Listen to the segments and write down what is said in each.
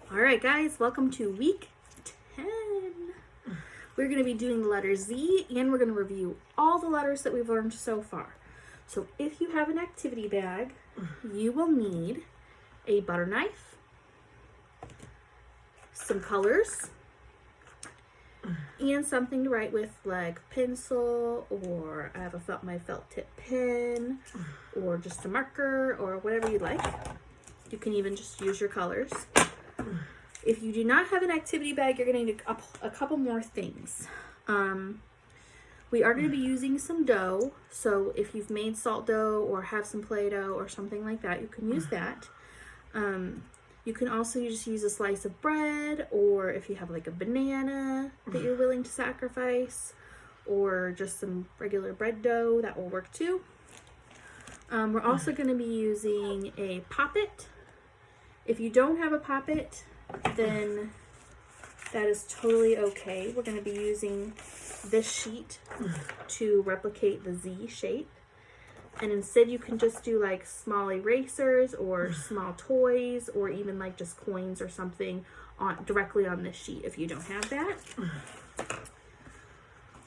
All right, guys, welcome to week 10. We're going to be doing the letter Z, and we're going to review all the letters that we've learned so far. So if you have an activity bag, you will need a butter knife, some colors, and something to write with, like pencil, or I have my felt tip pen, or just a marker, or whatever you like. You can even just use your colors. If you do not have an activity bag, you're going to need a couple more things. We are going to be using some dough, so if you've made salt dough or have some Play-Doh or something like that, you can use that. You can also just use a slice of bread, or if you have like a banana that you're willing to sacrifice, or just some regular bread dough, that will work too. We're also going to be using a poppet. If you don't have a poppet, then that is totally okay. We're going to be using this sheet to replicate the Z shape. And instead you can just do like small erasers or small toys, or even like just coins or something directly on this sheet if you don't have that.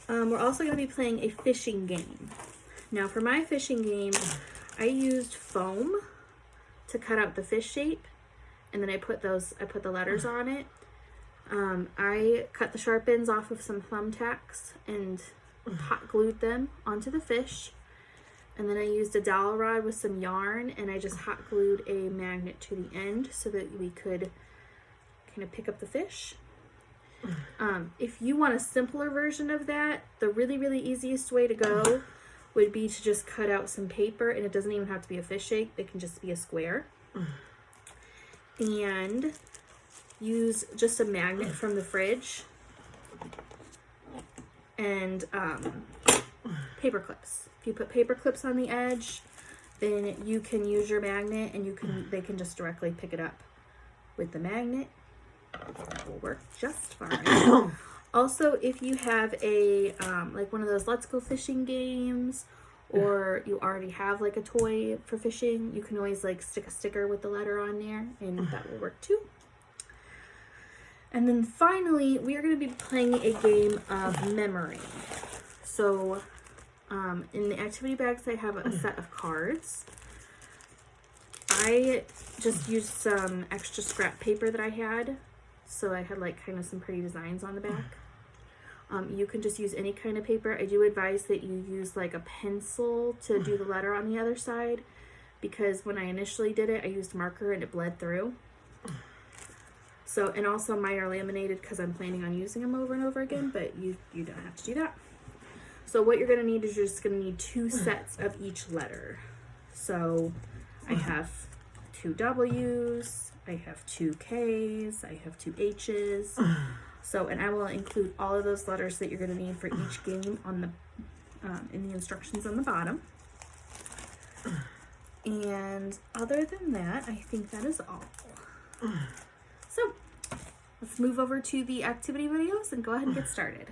We're also going to be playing a fishing game. Now for my fishing game, I used foam to cut out the fish shape, and then I put the letters on it. I cut the sharp ends off of some thumbtacks and hot glued them onto the fish. And then I used a dowel rod with some yarn, and I just hot glued a magnet to the end so that we could kind of pick up the fish. If you want a simpler version of that, the really easiest way to go would be to just cut out some paper, and it doesn't even have to be a fish shape. It can just be a square. And use just a magnet from the fridge and paper clips. If you put paper clips on the edge, then you can use your magnet, and they can just directly pick it up with the magnet. That will work just fine. Also, if you have a like one of those Let's Go Fishing games, or you already have like a toy for fishing, you can always like stick a sticker with the letter on there, and that will work too. And then finally, we are going to be playing a game of memory. So in the activity bags, I have a set of cards. I just used some extra scrap paper that I had, so I had like kind of some pretty designs on the back. You can just use any kind of paper. I do advise that you use like a pencil to do the letter on the other side, because when I initially did it, I used marker and it bled through. So, and also mine are laminated because I'm planning on using them over and over again, but you don't have to do that. So what you're going to need is you're just going to need 2 sets of each letter. So I have 2 W's, I have 2 K's, I have 2 H's. So, and I will include all of those letters that you're going to need for each game on the in the instructions on the bottom. And other than that, I think that is all. So, let's move over to the activity videos and go ahead and get started.